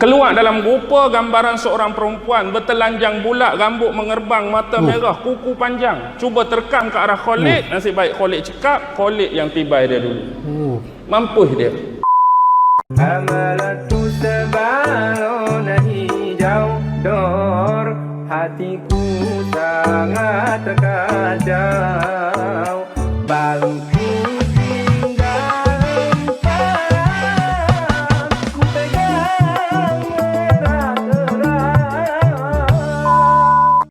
Keluar dalam rupa gambaran seorang perempuan bertelanjang bulat, rambut mengerbang, mata merah, kuku panjang. Cuba terkam ke arah Khalid. Nasib baik Khalid cekap, Khalid yang tibai dia dulu. Mampus dia. Amalatu sebalona hijau dor, hatiku sangat kacau. Balku tinggal ku pegang erat-erat.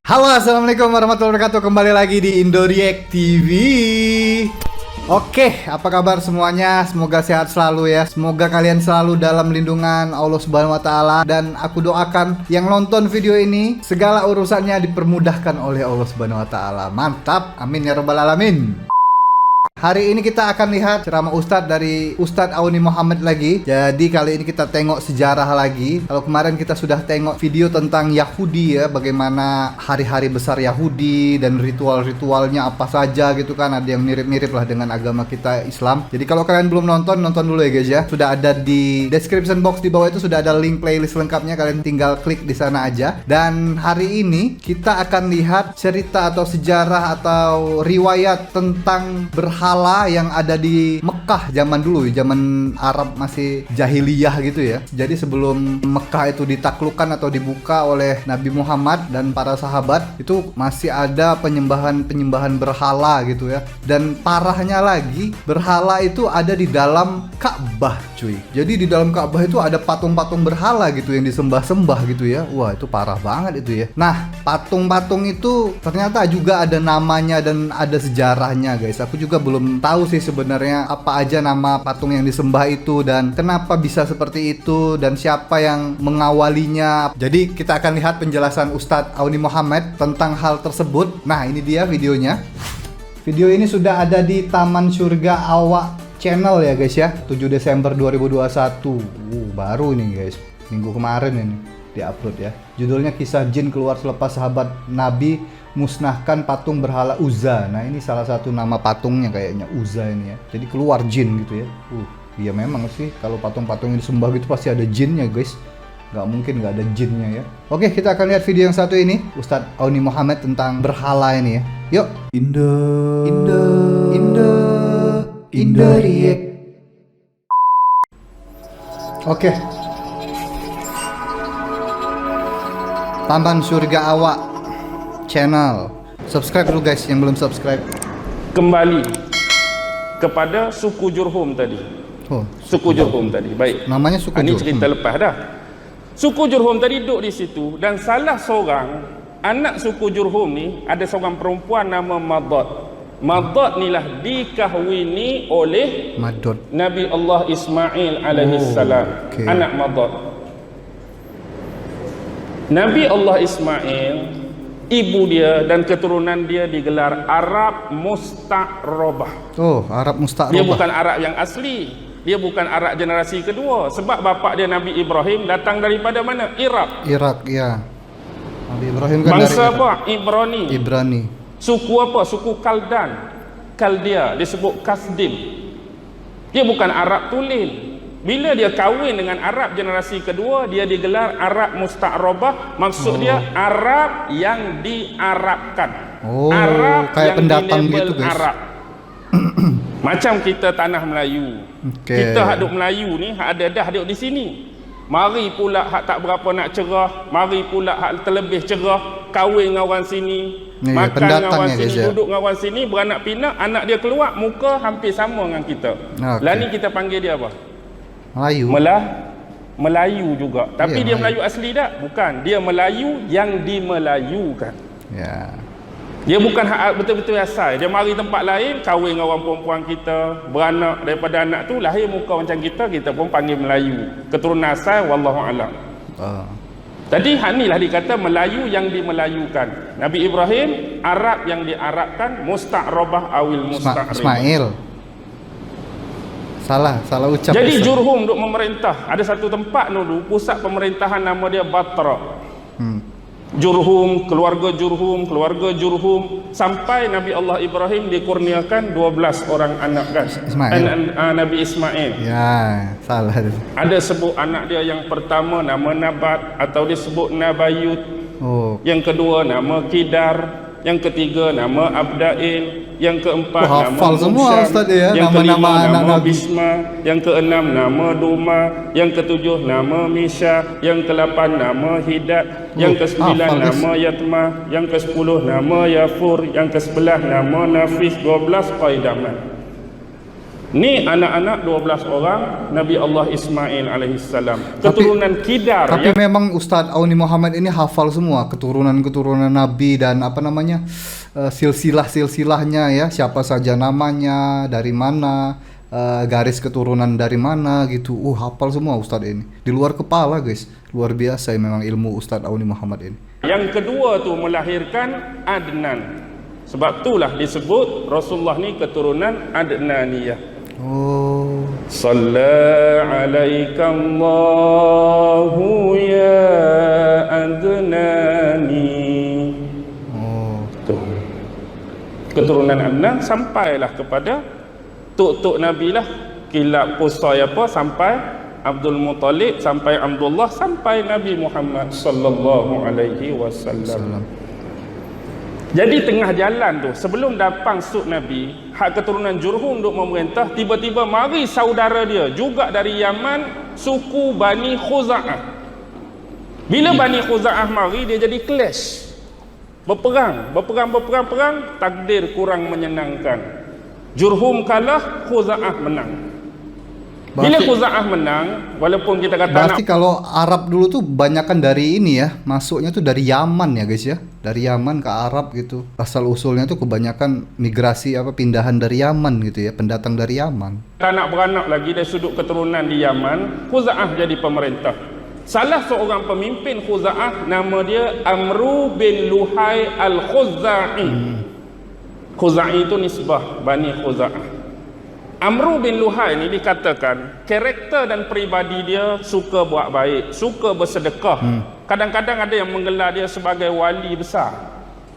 Halo, assalamualaikum warahmatullahi wabarakatuh. Kembali lagi di Indo React TV. Oke, apa kabar semuanya? Semoga sehat selalu ya. Semoga kalian selalu dalam lindungan Allah Subhanahu wa taala, dan aku doakan yang nonton video ini segala urusannya dipermudahkan oleh Allah Subhanahu wa taala. Mantap. Amin ya rabbal alamin. Hari ini kita akan lihat ceramah Ustadz dari Ustadz Auni Muhammad lagi. Jadi kali ini kita tengok sejarah lagi. Kalau kemarin kita sudah tengok video tentang Yahudi ya, bagaimana hari-hari besar Yahudi dan ritual-ritualnya apa saja gitu kan. Ada yang mirip-mirip lah dengan agama kita Islam. Jadi kalau kalian belum nonton, nonton dulu ya guys ya. Sudah ada di description box di bawah itu, sudah ada link playlist lengkapnya. Kalian tinggal klik di sana aja. Dan hari ini kita akan lihat cerita atau sejarah atau riwayat tentang berhala yang ada di Mekah zaman dulu, zaman Arab masih jahiliyah gitu ya. Jadi sebelum Mekah itu ditaklukkan atau dibuka oleh Nabi Muhammad dan para sahabat, itu masih ada penyembahan berhala gitu ya. Dan parahnya lagi, berhala itu ada di dalam Ka'bah cuy. Jadi di dalam Ka'bah itu ada patung-patung berhala gitu yang disembah-sembah gitu ya. Wah, itu parah banget itu ya. Nah, patung-patung itu ternyata juga ada namanya dan ada sejarahnya guys. Aku juga belum tahu sih sebenarnya apa aja nama patung yang disembah itu dan kenapa bisa seperti itu dan siapa yang mengawalinya. Jadi kita akan lihat penjelasan Ustadz Auni Muhammad tentang hal tersebut. Nah, ini dia videonya. Video ini sudah ada di Taman Surga Awak channel ya guys ya, 7 Desember 2021. Baru ini guys, minggu kemarin ini diupload ya. Judulnya Kisah Jin Keluar Selepas Sahabat Nabi Musnahkan Patung Berhala Uzza. Nah, ini salah satu nama patungnya kayaknya, Uzza ini ya. Jadi keluar jin gitu ya. Iya memang sih kalau patung-patung yang disembah gitu pasti ada jinnya guys. Nggak mungkin nggak ada jinnya ya. Oke, kita akan lihat video yang satu ini, Ustadz Auni Muhammad tentang berhala ini ya. Yuk. Indo React. Oke. Taman Surga Awak channel. Subscribe dulu guys yang belum subscribe. Kembali kepada suku Jurhum tadi. Suku Jurhum tadi. Baik. Namanya suku Ini Jurhum. cerita lepas dah. Suku Jurhum tadi duduk di situ dan salah seorang anak suku Jurhum ni ada seorang perempuan nama Madad. Madad ni lah dikahwini oleh Madad. Nabi Allah Ismail alaihi salam. Okay. Anak Madad. Nabi Allah Ismail, ibu dia dan keturunan dia digelar Arab Musta'rabah. Arab Musta'rabah. Dia bukan Arab yang asli. Dia bukan Arab generasi kedua. Sebab bapa dia Nabi Ibrahim datang daripada mana? Irak ya. Nabi Ibrahim kan bangsa dari apa? Ibrani. Suku apa? Suku Kaldea. Disebut Kasdim. Dia bukan Arab tulen. Bila dia kahwin dengan Arab generasi kedua, dia digelar Arab Musta'rabah. Maksud dia Arab yang diarabkan. Arab kayak yang pendatang dilabel gitu guys. Arab. Macam kita tanah Melayu. Kita hak duk Melayu ni, hak ada dah duk di sini. Mari pula hak tak berapa nak cerah, mari pula hak terlebih cerah, kahwin dengan orang sini, makan dengan orang sini, duduk dengan orang sini, beranak pinak, anak dia keluar, muka hampir sama dengan kita. Lah ni kita panggil dia apa? Melayu. Melayu juga. Tapi dia Melayu. Melayu asli tak? Bukan. Dia Melayu yang dimelayukan. Ya. Dia bukan hak betul-betul asal. Dia mari tempat lain, kahwin dengan orang perempuan kita, beranak daripada anak tu, lahir muka macam kita pun panggil Melayu. Keturunan asal, wallahu a'lam. Jadi hak ni lah dikata Melayu yang dimelayukan. Nabi Ibrahim, Arab yang diarabkan, Musta'rabah awil Musta'ribah. Ismail. Salah ucap. Jadi Jurhum duk memerintah. Ada satu tempat dulu, pusat pemerintahan nama dia Batra. Jurhum, keluarga Jurhum, sampai Nabi Allah Ibrahim dikurniakan 12 orang anak kan. Nabi Ismail. Ya, salah. Ada sebut anak dia yang pertama nama Nabat atau disebut Nabayut. Oh. Yang kedua nama Kidar, yang ketiga nama Abdail, yang keempat nama hafal semua Ustaz ya, yang nama-nama kelima anak nama Nabi. Bisma, yang keenam nama Duma, yang ketujuh nama Misha, yang kelapan nama Hidat, yang kesembilan hafal, nama Yatma, yang kesepuluh nama Yafur, yang kesebelas nama Nafis, 12 Qaidaman. Ni anak-anak 12 orang Nabi Allah Ismail alaihissalam, keturunan Kidar. Tapi memang Ustaz Auni Muhammad ini hafal semua keturunan-keturunan Nabi dan apa namanya, silsilah-silsilahnya ya, siapa saja namanya, dari mana, garis keturunan dari mana gitu. Hafal semua Ustaz ini. Di luar kepala guys. Luar biasa memang ilmu Ustaz Auni Muhammad ini. Yang kedua tu melahirkan Adnan. Sebab itulah disebut Rasulullah ni keturunan Adnaniyah. Oh. Salla alaika Allahu ya Adnani. Oh. Tuh. Keturunan Adnan sampailah kepada tok-tok Nabi lah, Kilab, Qusay apa, sampai Abdul Muttalib, sampai Abdullah, sampai Nabi Muhammad sallallahu alaihi wasallam. Jadi tengah jalan tu, sebelum datang sut Nabi, hak keturunan Jurhum duk memerintah, tiba-tiba mari saudara dia juga dari Yaman, suku Bani Khuza'ah. Bila Bani Khuza'ah mari, dia jadi clash. Berperang, takdir kurang menyenangkan. Jurhum kalah, Khuza'ah menang. Bila Khuza'ah menang, walaupun kita kata berarti kalau Arab dulu tuh banyakan dari ini ya, masuknya tuh dari Yaman ya guys ya, dari Yaman ke Arab gitu. Asal usulnya tuh kebanyakan migrasi apa pindahan dari Yaman gitu ya, pendatang dari Yaman. Anak beranak lagi dari sudut keturunan di Yaman, Khuza'ah jadi pemerintah. Salah seorang pemimpin Khuza'ah nama dia Amru bin Luhai al-Khuza'i. Khuza'i itu nisbah Bani Khuza'ah. Amru bin Luhai ni dikatakan karakter dan peribadi dia suka buat baik, suka bersedekah. Kadang-kadang ada yang menggelar dia sebagai wali besar,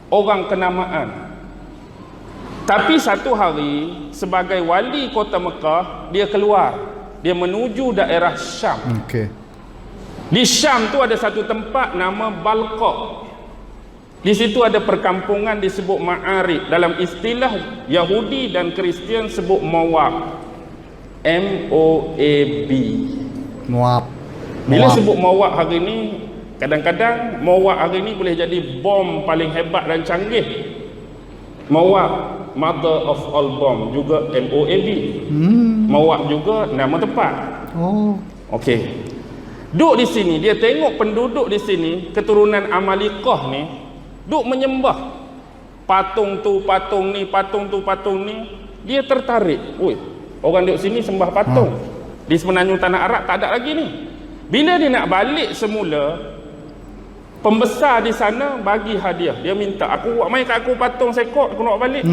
orang kenamaan. Tapi satu hari sebagai wali kota Mekah, dia keluar, dia menuju daerah Syam. Di Syam tu ada satu tempat nama Balqa. Di situ ada perkampungan disebut Ma'arib. Dalam istilah Yahudi dan Kristian sebut Moab. M-O-A-B. Moab. Bila sebut Moab hari ni, kadang-kadang Moab hari ni boleh jadi bom paling hebat dan canggih. Moab, mother of all bomb, juga M-O-A-B. Moab juga nama tempat. Okey. Duduk di sini, dia tengok penduduk di sini, keturunan Amalikah ni, duk menyembah patung tu, patung ni, patung tu, patung ni. Dia tertarik. Orang duduk sini sembah patung. Di semenanjung tanah Arab tak ada lagi ni. Bila dia nak balik semula, pembesar di sana bagi hadiah. Dia minta, aku buat main kat aku patung sekok, aku nak balik.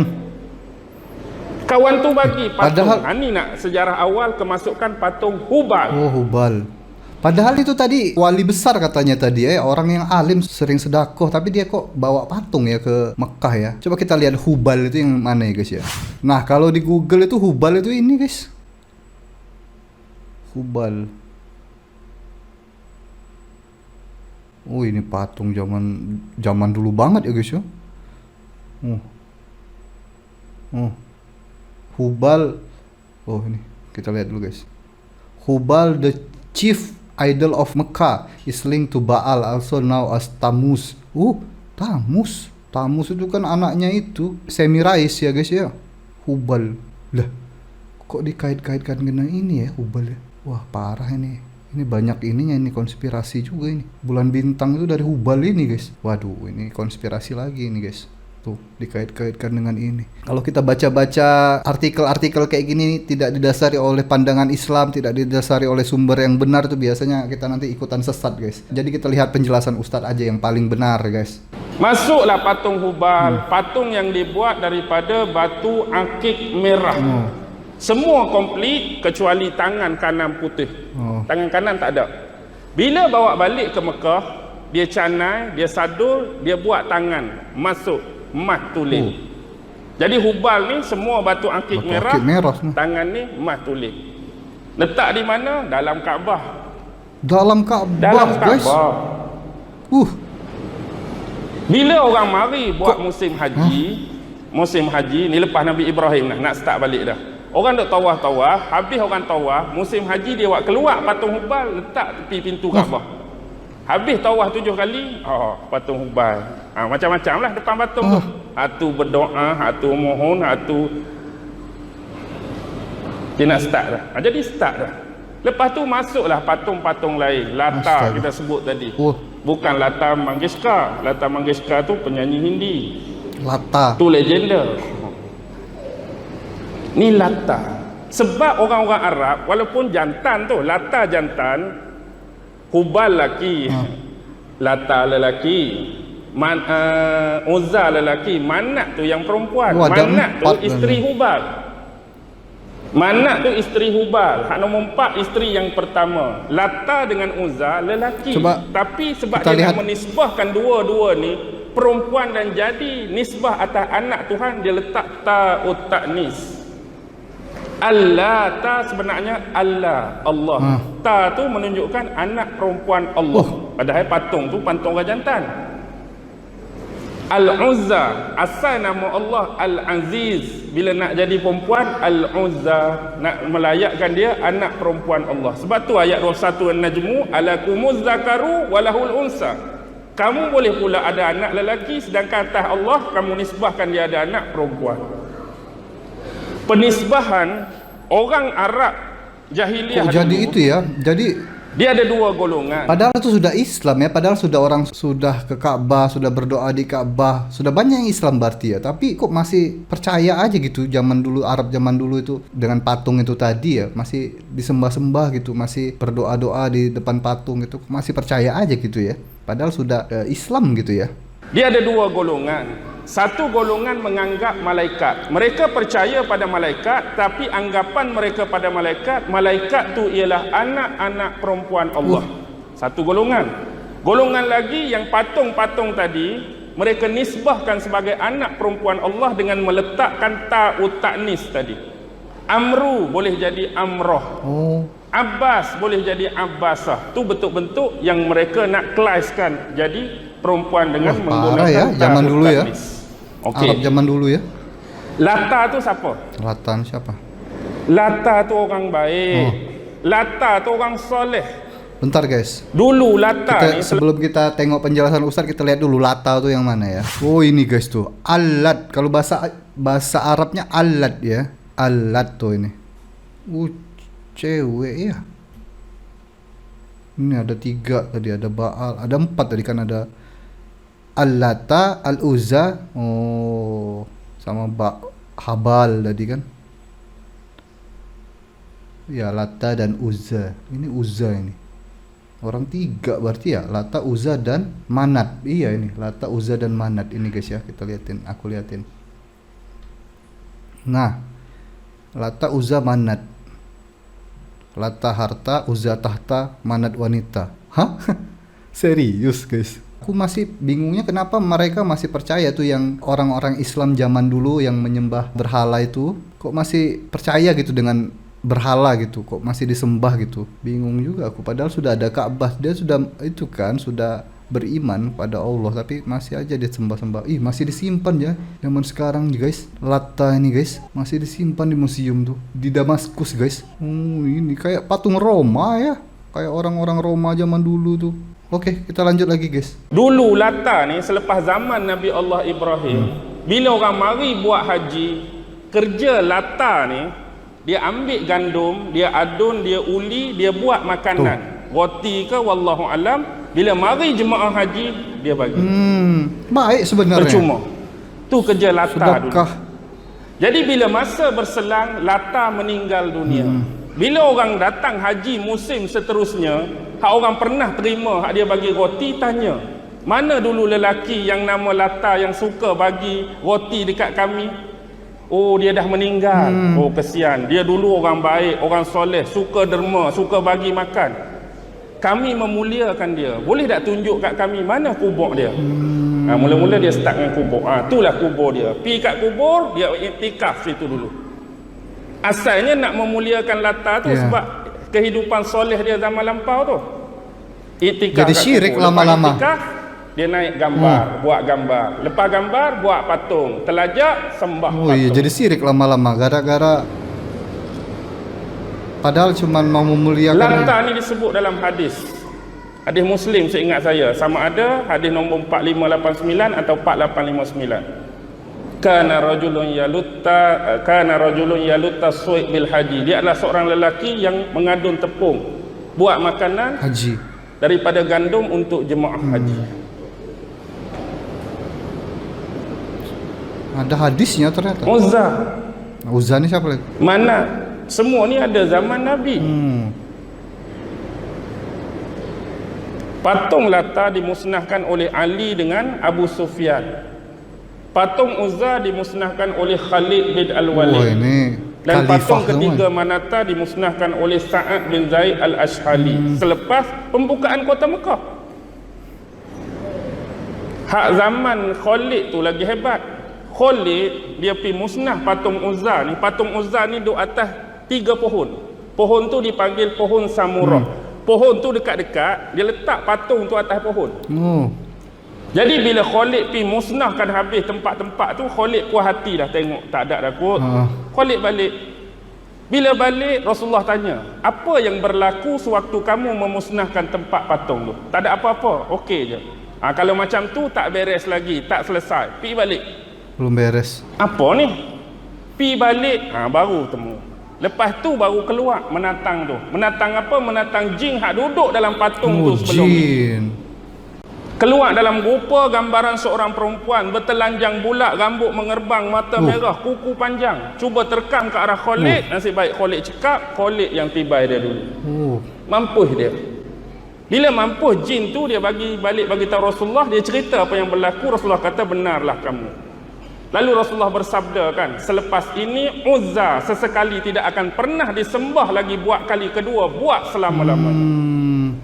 Kawan tu bagi patung. Ini nak sejarah awal kemasukan patung Hubal. Hubal. Padahal itu tadi wali besar katanya tadi orang yang alim sering sedekah, tapi dia kok bawa patung ya ke Mekah ya. Coba kita lihat Hubal itu yang mana ya guys ya. Nah, kalau di Google itu Hubal itu ini guys. Hubal. Ini patung zaman dulu banget ya guys ya. Hubal. Ini kita lihat dulu guys. Hubal the chief idol of Mecca is linked to Baal, also now as Tammuz. Tammuz itu kan anaknya itu Semirais ya guys ya. Hubal. Lah, kok dikait-kaitkan dengan ini ya Hubal ya. Wah, parah ini. Ini banyak ininya, ini konspirasi juga ini. Bulan bintang itu dari Hubal ini guys. Waduh, ini konspirasi lagi ini guys. Tuh, dikait-kaitkan dengan ini. Kalau kita baca-baca artikel-artikel kayak gini tidak didasari oleh pandangan Islam, tidak didasari oleh sumber yang benar, tuh biasanya kita nanti ikutan sesat guys. Jadi kita lihat penjelasan Ustadz aja yang paling benar guys. Masuklah patung Hubal, patung yang dibuat daripada batu akik merah. Semua komplit kecuali tangan kanan putih. Tangan kanan tak ada. Bila bawa balik ke Mekah, dia canai, dia sadul, dia buat tangan masuk mah tulis. Jadi Hubal ni semua batu akik merah, tangan ni mah tulis. Letak di mana? Dalam Kaabah. Dalam Kaabah, guys. Bila orang mari buat musim haji, ni lepas Nabi Ibrahim nak start balik dah. Orang duk tawaf, habis orang tawaf, musim haji dia buat keluar patung Hubal, letak tepi pintu Kaabah. Habis tawaf 7 kali, patung Hubal. Macam-macam lah depan patung tu. Hatu berdoa, hatu mohon, hatu dia nak start dah. Jadi start dah. Lepas tu masuklah patung-patung lain. Lata kita sebut tadi. Bukan Lata Mangeshkar. Lata Mangeshkar tu penyanyi Hindi. Lata. Tu legenda. Ni Lata. Sebab orang-orang Arab walaupun jantan tu, Lata jantan, Hubal lelaki, Lata lelaki, Uzza lelaki, Manat tu yang perempuan. Manat tu isteri Hubal. Manat tu isteri Hubal. Hak nombor 4 isteri yang pertama. Lata dengan Uzza lelaki. Tapi sebab dia nak menisbahkan dua-dua ni perempuan dan jadi nisbah atas anak Tuhan, dia letak ta'ut ta'nis. Allah ta sebenarnya Allah. Ta tu menunjukkan anak perempuan Allah. Padahal patung tu patung orang jantan. Al-Uzza, asal nama Allah Al-Aziz. Bila nak jadi perempuan, Al-Uzza, nak melayakkan dia anak perempuan Allah. Sebab tu ayat 21 An-Najmu, alakumuz zakaru walahul unsa. Kamu boleh pula ada anak lelaki, sedangkan atas Allah kamu nisbahkan dia ada anak perempuan. Penisbahan orang Arab jahiliah jadi dulu, itu ya. Jadi dia ada 2 golongan. Padahal itu sudah Islam ya. Padahal sudah orang sudah ke Ka'bah, sudah berdoa di Ka'bah, sudah banyak yang Islam berarti ya. Tapi kok masih percaya aja gitu. Zaman dulu, Arab zaman dulu itu dengan patung itu tadi ya, masih disembah-sembah gitu, masih berdoa-doa di depan patung itu, masih percaya aja gitu ya. Padahal sudah Islam gitu ya. Dia ada 2 golongan. Satu golongan menganggap malaikat. Mereka percaya pada malaikat, tapi anggapan mereka pada malaikat tu ialah anak-anak perempuan Allah. Satu golongan. Golongan lagi yang patung-patung tadi, mereka nisbahkan sebagai anak perempuan Allah dengan meletakkan ta'ut ta'nis tadi. Amru boleh jadi Amroh. Abbas boleh jadi Abbasah. Tu bentuk-bentuk yang mereka nak kelaskan jadi perempuan dengan menggunakan ya, zaman dulu ya. Arab zaman dulu ya. Lata tu siapa? Lata siapa? Lata tu orang baik. Lata tu orang soleh. Bentar guys. Dulu Lata ni sebelum kita tengok penjelasan Ustaz, kita lihat dulu Lata tu yang mana ya. Oh ini guys tuh. Alat. Kalau bahasa Arabnya alat ya. Alat tuh ini. Cewek ya. Ini ada 3 tadi, ada Baal, ada 4 tadi kan, ada Al-Lata, Al-Uzza, sama Habal tadi kan. Ya, Lata dan Uzza. Ini Uzza ini. Orang 3 berarti ya, Lata, Uzza dan Manat. Iya ini, Lata, Uzza dan Manat ini guys ya, kita liatin, aku liatin. Nah, Lata, Uzza, Manat. Lata harta, Uzza tahta, Manat wanita. Hah? Serius guys? Aku masih bingungnya kenapa mereka masih percaya tuh, yang orang-orang Islam zaman dulu yang menyembah berhala itu, kok masih percaya gitu dengan berhala gitu, kok masih disembah gitu. Bingung juga aku, padahal sudah ada Ka'bah, dia sudah itu kan, sudah beriman pada Allah, tapi masih aja dia sembah-sembah. Masih disimpan ya zaman sekarang guys. Lata ini guys masih disimpan di museum tuh di Damaskus guys. Ini kayak patung Roma ya, kayak orang-orang Roma zaman dulu tuh. Oke, kita lanjut lagi guys. Dulu Lata ni selepas zaman Nabi Allah Ibrahim, bila orang mari buat haji, kerja Lata ni, dia ambil gandum, dia adun, dia uli, dia buat makanan. Roti ke wallahu alam, bila mari jemaah haji dia bagi. Baik sebenarnya. Percuma. Tu kerja Lata Sedekah. dulu. Jadi bila masa berselang, Lata meninggal dunia. Bila orang datang haji musim seterusnya, hak orang pernah terima hak dia bagi roti, tanya, mana dulu lelaki yang nama Lata yang suka bagi roti dekat kami? Oh, dia dah meninggal. Oh, kesian. Dia dulu orang baik, orang soleh, suka derma, suka bagi makan. kami memuliakan dia. Boleh tak tunjuk kat kami mana kubur dia? Mula-mula dia start dengan kubur. Itulah kubur dia. Pi kat kubur, dia iktikaf situ dulu. Asalnya nak memuliakan Lata tu sebab kehidupan soleh dia zaman lampau tu. Iktikaf. Jadi syirik lama-lama. Dia naik gambar, buat gambar. Lepas gambar, buat patung. Telajak, sembah patung. Iya, jadi syirik lama-lama gara-gara padahal cuma mau memuliakan. Lata ni disebut dalam hadis. Hadis Muslim seingat saya. Sama ada hadis nombor 4589 atau 4859. Kana rajulun yalutta suik bil haji. Dia adalah seorang lelaki yang mengadun tepung buat makanan Haji daripada gandum untuk jemaah haji. Ada hadisnya ternyata. Uzza ni siapa lagi? mana? Semua ni ada zaman Nabi. Patung Lata dimusnahkan oleh Ali dengan Abu Sufyan. Patung Uzza dimusnahkan oleh Khalid bin Al-Walid. Dan patung ketiga Manata dimusnahkan oleh Sa'ad bin Zaid Al-Ashhali selepas pembukaan kota Mekah. Hak zaman Khalid tu lagi hebat. Khalid dia pergi musnah patung Uzza ni. Patung Uzza ni duduk atas 3 pohon. Pohon tu dipanggil pohon Samurah. Pohon tu dekat-dekat, dia letak patung tu atas pohon. Jadi bila Khalid pergi musnahkan habis tempat-tempat tu, Khalid puas hati dah tengok tak ada dah kot. Khalid balik. Bila balik, Rasulullah tanya, apa yang berlaku sewaktu kamu memusnahkan tempat patung tu? Tak ada apa-apa, okey je. Kalau macam tu tak beres lagi, tak selesai, pergi balik. Belum beres. Apa ni? Pergi balik, baru temu. Lepas tu baru keluar menatang tu. Menatang apa? Menatang jin hak duduk dalam patung tu sebelum jin. Keluar dalam rupa gambaran seorang perempuan bertelanjang bulat, rambut mengerbang, mata merah, kuku panjang. Cuba terkam ke arah Khalid. Nasib baik Khalid cekap, Khalid yang tibai dia dulu. Mampus dia. Bila mampus jin tu, dia bagi tahu Rasulullah, dia cerita apa yang berlaku. Rasulullah kata, benarlah kamu. Lalu Rasulullah bersabda kan, selepas ini Uzza sesekali tidak akan pernah disembah lagi buat kali kedua, buat selama-lamanya.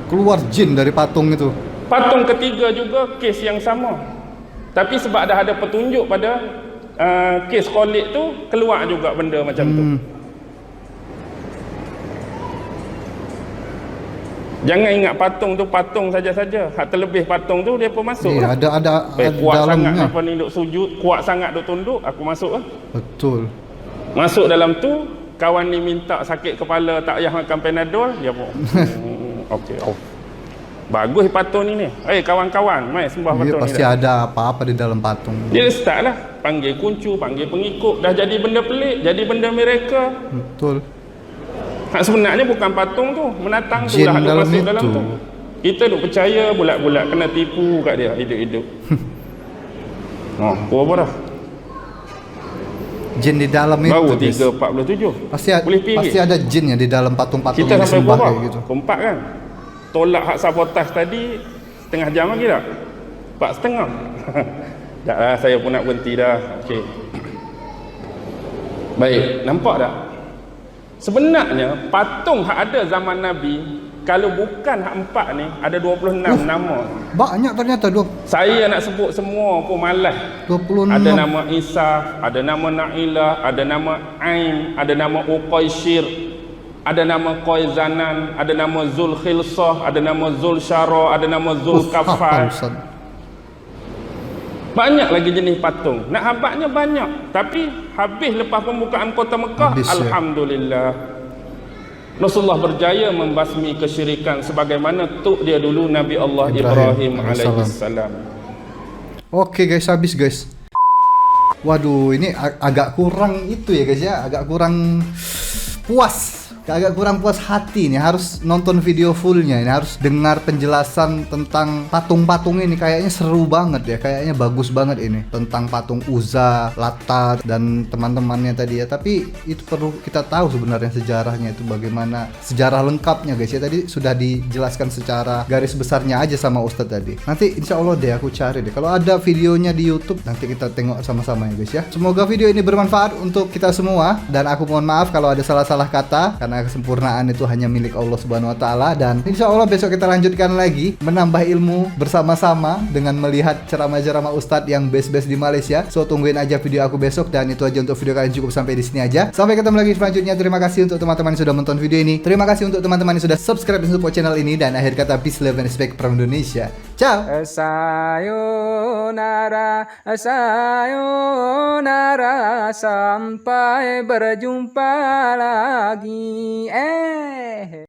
Keluar jin dari patung itu. Patung ketiga juga kes yang sama. Tapi sebab dah ada petunjuk pada kes Khalid tu, keluar juga benda macam tu. Jangan ingat patung tu patung saja-saja. Hak terlebih patung tu dia pun masuk. Ada kuat dalamnya. sangat apa ni duk sujud, kuat sangat duk tunduk, aku masuk lah. Betul. Masuk dalam tu, kawan ni minta sakit kepala tak payah makan Panadol, dia pun okey, bagus patung ni. Kawan-kawan, mai sembah patung ni. Pasti ada apa-apa di dalam patung. Dia start lah, panggil kuncu, panggil pengikut, dah jadi benda pelik, jadi benda miracle. Betul. Sebenarnya bukan patung tu, menatang tu jin lah dalam masuk itu. dalam tu. Kita duk percaya bulat-bulat kena tipu kat dia hidup-hidup. Apa dah? Jin di dalam baru itu. Baru 3:47. Pasti ada jinnya di dalam patung-patung kita yang sampai disembah berapa? kayak gitu. Keempat kan? Tolak hak sabotaj tadi setengah jam lagi tak? 4.5. Tak lah, saya pun nak berhenti dah. Okey. Baik, nampak tak? Sebenarnya patung hak ada zaman Nabi, kalau bukan hak 4 ni, ada 26 nama. Banyak ternyata Saya nak sebut semua pun malas. 26. Ada nama Isa, ada nama Na'ilah, ada nama Ain, ada nama Uqaishir, ada nama Qaizanan, ada nama Zulkhilsah, ada nama Zulsyara, ada nama Zulkafar. Banyak lagi jenis patung. Nak habaknya banyak. Tapi habis lepas pembukaan kota Mekah, alhamdulillah. Rasulullah berjaya membasmi kesyirikan sebagaimana tuk dia dulu Nabi Allah Ibrahim alaihissalam. Oke guys, habis guys. Waduh, ini agak kurang itu ya guys ya, agak kurang puas. Agak kurang puas hati nih, harus nonton video fullnya ini, harus dengar penjelasan tentang patung-patung ini. Kayaknya seru banget ya, kayaknya bagus banget ini tentang patung Uzza, Lata dan teman-temannya tadi ya. Tapi itu perlu kita tahu sebenarnya sejarahnya itu bagaimana, sejarah lengkapnya guys ya. Tadi sudah dijelaskan secara garis besarnya aja sama Ustadz tadi. Nanti insya Allah deh aku cari deh, kalau ada videonya di YouTube nanti kita tengok sama-sama ya guys ya. Semoga video ini bermanfaat untuk kita semua, dan aku mohon maaf kalau ada salah-salah kata karena karena kesempurnaan itu hanya milik Allah Subhanahu wa taala. Dan insya Allah besok kita lanjutkan lagi menambah ilmu bersama-sama dengan melihat ceramah-ceramah ustadz yang best-best di Malaysia. So tungguin aja video aku besok, dan itu aja untuk video kalian, cukup sampai di sini aja. Sampai ketemu lagi selanjutnya. Terima kasih untuk teman-teman yang sudah menonton video ini. Terima kasih untuk teman-teman yang sudah subscribe dan support channel ini, dan akhir kata peace, love, and respect from Indonesia. Ciao. Sayonara, sayonara, sampai berjumpa lagi.